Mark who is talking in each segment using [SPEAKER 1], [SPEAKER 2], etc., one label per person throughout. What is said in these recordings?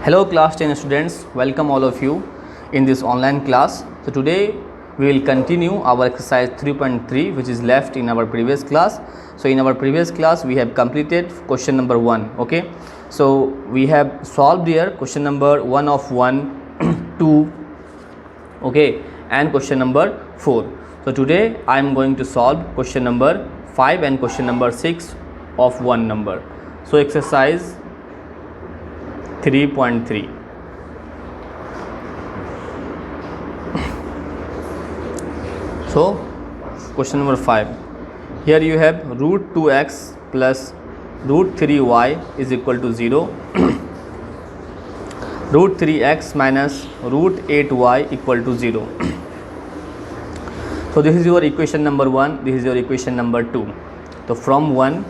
[SPEAKER 1] Hello class 10 students, welcome all of you in this online class. So today we will continue our exercise 3.3 which is left in our previous class. So in our previous class we have completed question number 1, okay. So we have solved here question number 1 of 1, 2, okay, and question number 4. So today I am going to solve question number 5 and question number 6 of 1 number. So exercise 3.3. So question number 5. Here you have root 2x plus root 3y is equal to 0. Root 3x minus root 8y equal to 0. So this is your equation number 1. This is your equation number 2. So from 1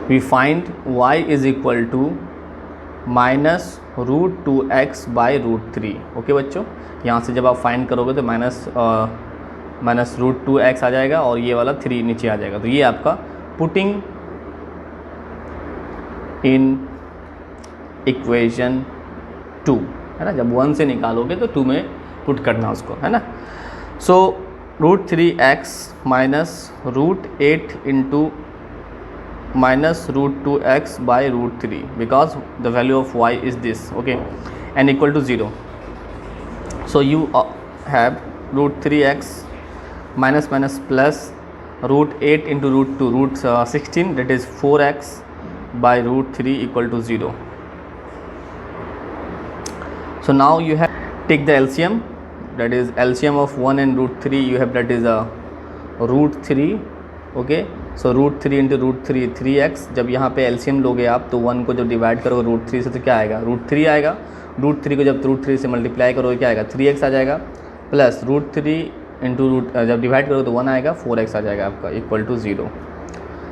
[SPEAKER 1] we find y is equal to minus root 2x by root 3. Okay बच्चों, यहाँ से जब आप find करोगे तो minus root 2x आ जाएगा और ये वाला 3 नीचे आ जाएगा. तो ये आपका पुटिंग इन इक्वेशन 2 है ना. जब 1 से निकालोगे तो 2 में पुट करना उसको, है ना. So root 3x minus root 8 into minus root 2x by root 3 because the value of y is this, okay, and equal to 0. So you have root 3x minus plus root 8 into root 2 root 16, that is 4x by root 3 equal to 0. So now you have take the LCM, that is LCM of 1 and root 3 you have, that is a root 3, okay. So root 3 into root 3 3x. जब यहाँ पे LCM लोगे आप तो 1 को जब divide करोगे root 3 से तो क्या आएगा, रूट 3 आएगा. रूट 3 को जब रूट 3 से मल्टीप्लाई करोगे क्या आएगा, 3x आ जाएगा. प्लस रूट 3 इंटू रूट जब डिवाइड करोगे तो 1 आएगा, 4x आ जाएगा आपका इक्वल टू 0.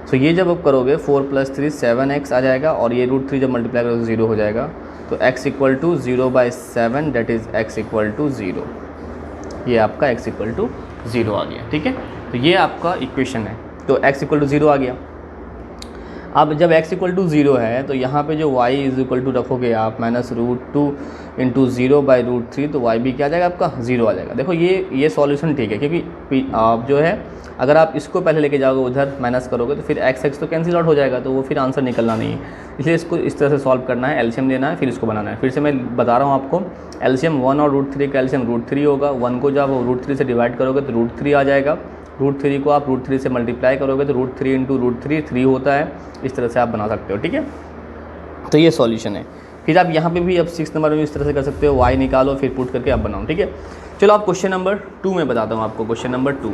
[SPEAKER 1] सो ये जब आप करोगे 4 + 3 7x आ जाएगा और ये रूट 3 जब मल्टीप्लाई करोगे तो 0 हो जाएगा. तो x equal to 0/7, that is x equal to 0. ये आपका x इक्वल टू 0 आ गया, ठीक है. तो ये आपका इक्वेशन है. तो x इक्वल टू 0 आ गया. अब जब x इक्वल टू 0 है तो यहाँ पे जो y इज इक्वल टू रखोगे आप minus root 2 into 0 by root 3, तो y भी क्या आ जाएगा आपका 0 आ जाएगा. देखो ये सॉल्यूशन ठीक है, क्योंकि आप जो है अगर आप इसको पहले लेके जाओगे उधर माइनस करोगे तो फिर x तो कैंसिल आउट हो जाएगा, तो वो फिर आंसर निकलना नहीं है. इसलिए इसको इस तरह से सॉल्व करना है, एलसीएम लेना है, फिर इसको बनाना है. फिर से मैं बता रहा हूँ आपको, एलसीएम 1 और रूट 3 का एलसीएम रूट 3 होगा. 1 को जब रूट 3 से डिवाइड करोगे तो रूट 3 आ जाएगा. रूट 3 को आप रूट 3 से मल्टीप्लाई करोगे तो रूट 3 इंटू रूट 3 होता है. इस तरह से आप बना सकते हो, ठीक है. तो ये सॉल्यूशन है. फिर आप यहाँ पे भी अब 6 नंबर में इस तरह से कर सकते हो, y निकालो फिर पुट करके आप बनाओ, ठीक है. चलो आप क्वेश्चन नंबर 2 में बताता हूँ आपको. Question number 2.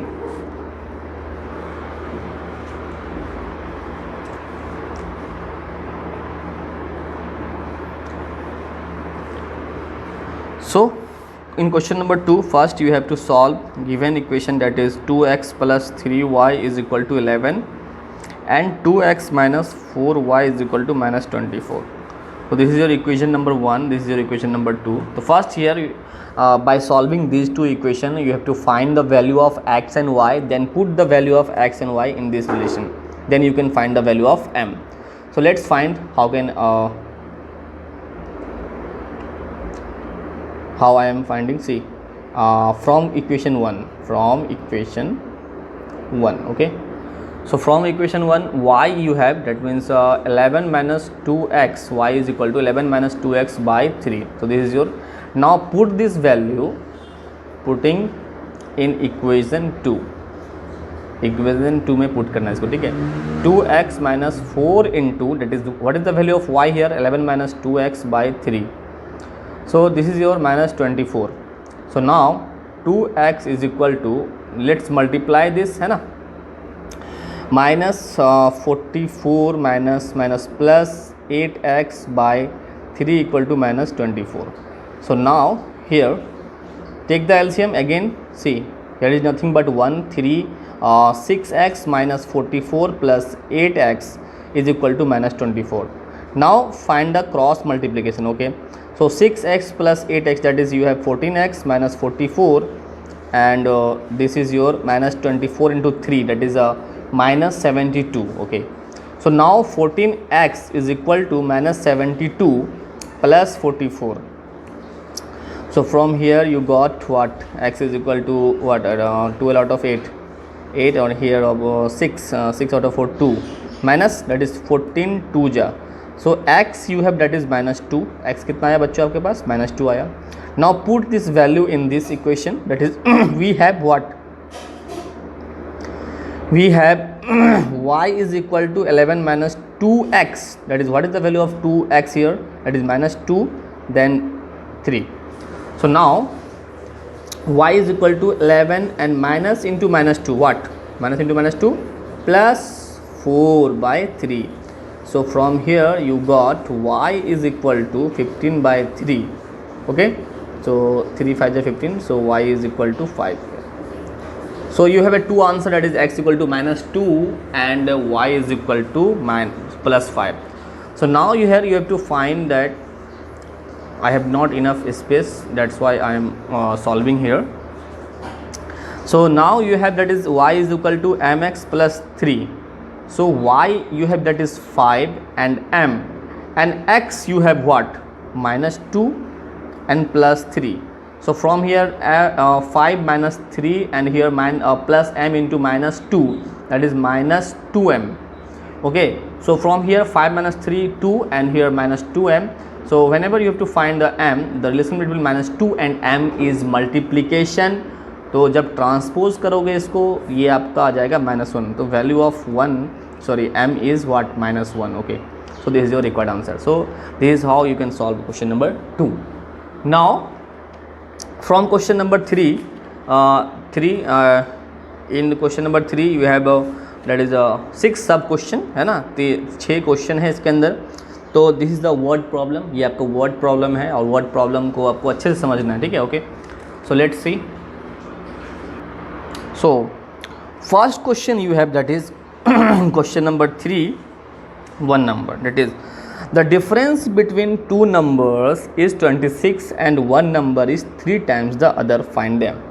[SPEAKER 1] So in question number 2, first you have to solve given equation, that is 2x plus 3y is equal to 11 and 2x minus 4y is equal to minus 24. So this is your equation number 1, this is your equation number 2. So first here by solving these two equations you have to find the value of x and y, then put the value of x and y in this relation, then you can find the value of m. So let's find how I am finding. See, from equation 1, okay. So from equation 1 y you have, that means 11 minus 2x, y is equal to 11 minus 2x by 3. So this is your, now put this value, putting in equation 2 में put करना है इसको, ठीक है. 2x minus 4 into, that is what is the value of y here, 11 minus 2x by 3. So this is your minus 24. So now 2x is equal to, let's multiply this, है ना, minus 44 minus plus 8x by 3 equal to minus 24. So now here take the LCM again. See, here is nothing but 1 3 6x minus 44 plus 8x is equal to minus 24. Now find the cross multiplication, okay. So 6x plus 8x, that is you have 14x minus 44 and this is your minus 24 into 3, that is a minus 72, okay. So now 14x is equal to minus 72 plus 44. So from here you got what? X is equal to what? 12 out of 8. 8 or here of 6 out of 4 2 minus that is 14 2 ja. So x you have that is minus 2. X कितना आया बच्चों आपके पास? minus 2 आया. Now put this value in this equation, that is we have what? We have y is equal to 11 minus 2x, that is what is the value of 2x here? That is minus 2 then 3. So now y is equal to 11 and minus into minus 2 what? Minus into minus 2 plus 4 by 3. So from here you got y is equal to 15 by 3. Okay, so 3 5 is 15, so y is equal to 5. So you have a two answer, that is x equal to minus 2 and y is equal to plus 5. So now you have to find that I have not enough space, that's why I am solving here. So now you have that is y is equal to mx plus 3. So y you have that is 5 and m, and x you have what? Minus 2 and plus 3. So from here 5 minus 3 and here plus m into minus 2, that is minus 2m. Okay, so from here 5 minus 3 2 and here minus 2m. So whenever you have to find the m, the relation between minus 2 and m is multiplication. तो जब transpose करोगे इसको ये आपका आ जाएगा -1. तो value of m is what? -1. Okay, so this is your required answer. So this is how you can solve question number 2. Now from question number 3, in question number 3 you have that is 6 सब question है ना, 6 question है इसके अंदर. तो this is the word problem, ये आपका word problem है और वर्ड प्रॉब्लम को आपको अच्छे से समझना है, ठीक है. Okay, so let's see. So first question you have, that is question number 3, one number, that is the difference between two numbers is 26 and one number is 3 times the other, find them.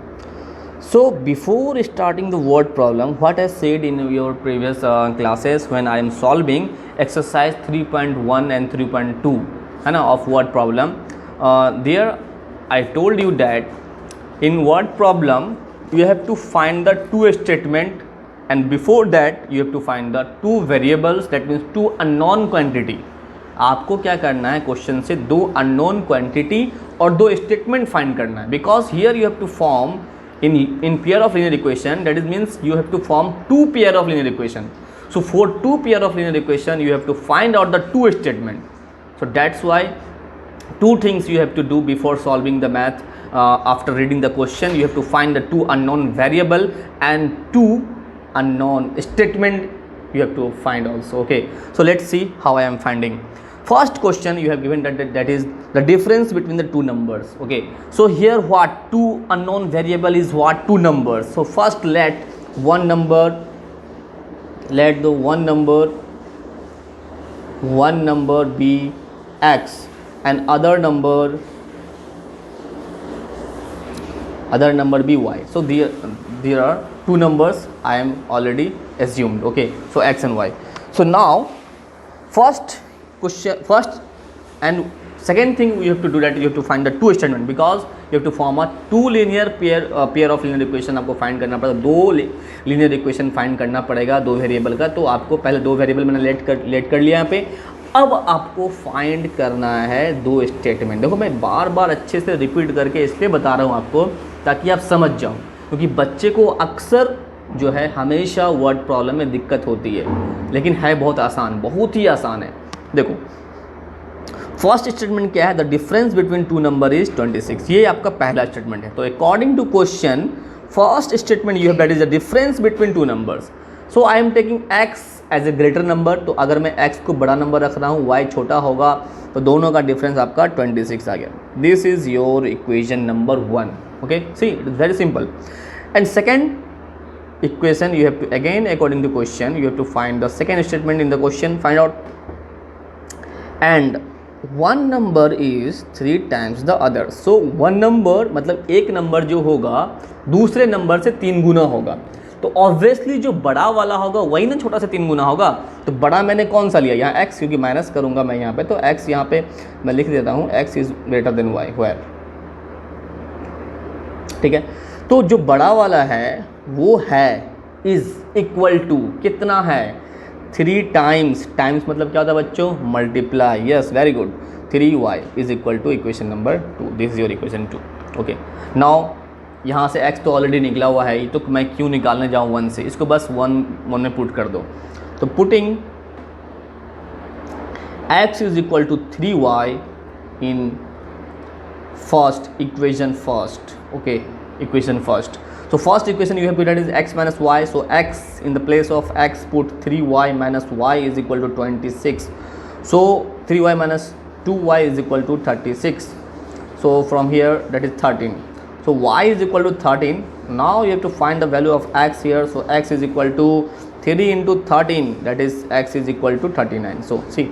[SPEAKER 1] So before starting the word problem, what I said in your previous classes when I am solving exercise 3.1 and 3.2 of word problem, there I told you that in word problem you have to find the two statement, and before that you have to find the two variables, that means two unknown quantity. आपको क्या करना है, question से 2 unknown quantity और 2 statement find करना है, because here you have to form in pair of linear equation, that is means you have to form 2 pair of linear equation. So for 2 pair of linear equation you have to find out the 2 statement. So that's why 2 things you have to do before solving the math. After reading the question you have to find the 2 unknown variable and 2 unknown statement you have to find also. Okay, so let's see how I am finding. First question you have given that is the difference between the two numbers. Okay, so here what? 2 unknown variable is what? 2 numbers. So first let the one number be x and other number be y. So there are 2 numbers I am already assumed. Okay, so x and y. So now first and second thing you have to do that you have to find the 2 statement, because you have to form a 2 linear pair of linear equation. आपको find करना पड़ेगा, 2 linear equation find करना पड़ेगा 2 variable का. तो आपको पहले 2 variable मैंने लेट कर लिया यहाँ पे. अब आपको फाइंड करना है 2 स्टेटमेंट. देखो मैं बार बार अच्छे से रिपीट करके इसलिए बता रहा हूँ आपको ताकि आप समझ जाओ, क्योंकि बच्चे को अक्सर जो है हमेशा वर्ड प्रॉब्लम में दिक्कत होती है, लेकिन है बहुत आसान, बहुत ही आसान है. देखो फर्स्ट स्टेटमेंट क्या है, the difference between 2 number is 26. ये आपका पहला स्टेटमेंट है. तो according to question first statement you have that is the difference between 2 numbers. So I am taking x as a greater number. तो अगर मैं x को बड़ा नंबर रख रहा हूँ, y छोटा होगा, तो दोनों का डिफरेंस आपका 26 आ गया. This is your equation number 1. Okay, see it is very simple. And second equation you have to, again according to question you have to find the second statement in the question, find out, and one number is 3 times the other. So one number मतलब एक number जो होगा दूसरे number से 3 गुना होगा. तो obviously जो बड़ा वाला होगा वही ना छोटा से 3 गुना होगा। तो बड़ा मैंने कौन सा लिया यहाँ x, क्योंकि माइनस करूँगा मैं यहाँ पे, तो x यहाँ पे मैं लिख देता हूँ x is greater than y where, ठीक है। तो जो बड़ा वाला है वो है इज़ इक्वल टू कितना है 3 टाइम्स, टाइम्स मतलब क्या होता है बच्चों, multiply, yes very good, 3y is equal to equation number 2, this is your equation 2। Okay now यहाँ से x तो ऑलरेडी निकला हुआ है, तो मैं क्यों निकालने जाऊँ 1 से, इसको बस 1 में पुट कर दो। तो putting x is equal to 3y in first equation first, okay equation first. So first equation you have to write is x minus y. So x in the place of x put 3y minus y is equal to 26. So 3y minus 2y is equal to 36. So from here that is 13. So y is equal to 13. Now you have to find the value of x here. So x is equal to 3 into 13, that is x is equal to 39. So see,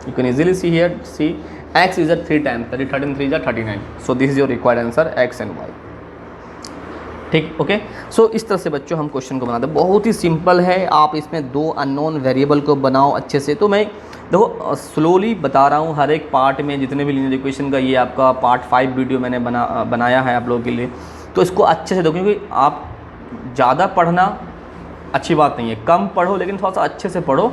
[SPEAKER 1] you can easily see here, see x is at 3 times, that is 13 3 is 39. So this is your required answer x and y, ठीक, okay. सो इस तरह से बच्चों हम question को बनाते हैं, बहुत ही सिंपल है। आप इसमें 2 अननोन वेरिएबल को बनाओ अच्छे से। तो मैं देखो स्लोली बता रहा हूँ हर एक पार्ट में, जितने भी लीनियर इक्वेशन का ये आपका पार्ट 5 वीडियो मैंने बनाया है आप लोगों के लिए। तो इसको अच्छे से देखो, क्योंकि आप ज़्यादा पढ़ना अच्छी बात नहीं है, कम पढ़ो लेकिन थोड़ा सा अच्छे से पढ़ो।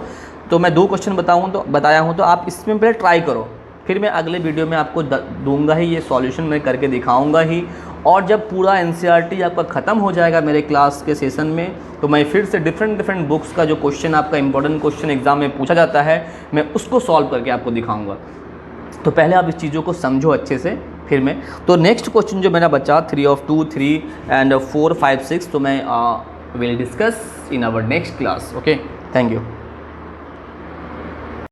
[SPEAKER 1] तो मैं 2 क्वेश्चन बताया हूँ, तो आप इसमें पहले ट्राई करो, फिर मैं अगले वीडियो में आपको दूंगा ही, ये सॉल्यूशन मैं करके दिखाऊंगा ही। और जब पूरा एनसीईआरटी आपका ख़त्म हो जाएगा मेरे क्लास के सेशन में, तो मैं फिर से डिफरेंट बुक्स का जो क्वेश्चन आपका इंपॉर्टेंट क्वेश्चन एग्जाम में पूछा जाता है, मैं उसको सॉल्व करके आपको दिखाऊंगा। तो पहले आप इस चीज़ों को समझो अच्छे से, फिर मैं तो नेक्स्ट क्वेश्चन जो मेरा बचा 3 of 2, 3 and 4, 5, 6, तो मैं will discuss in our next class. Okay, thank you.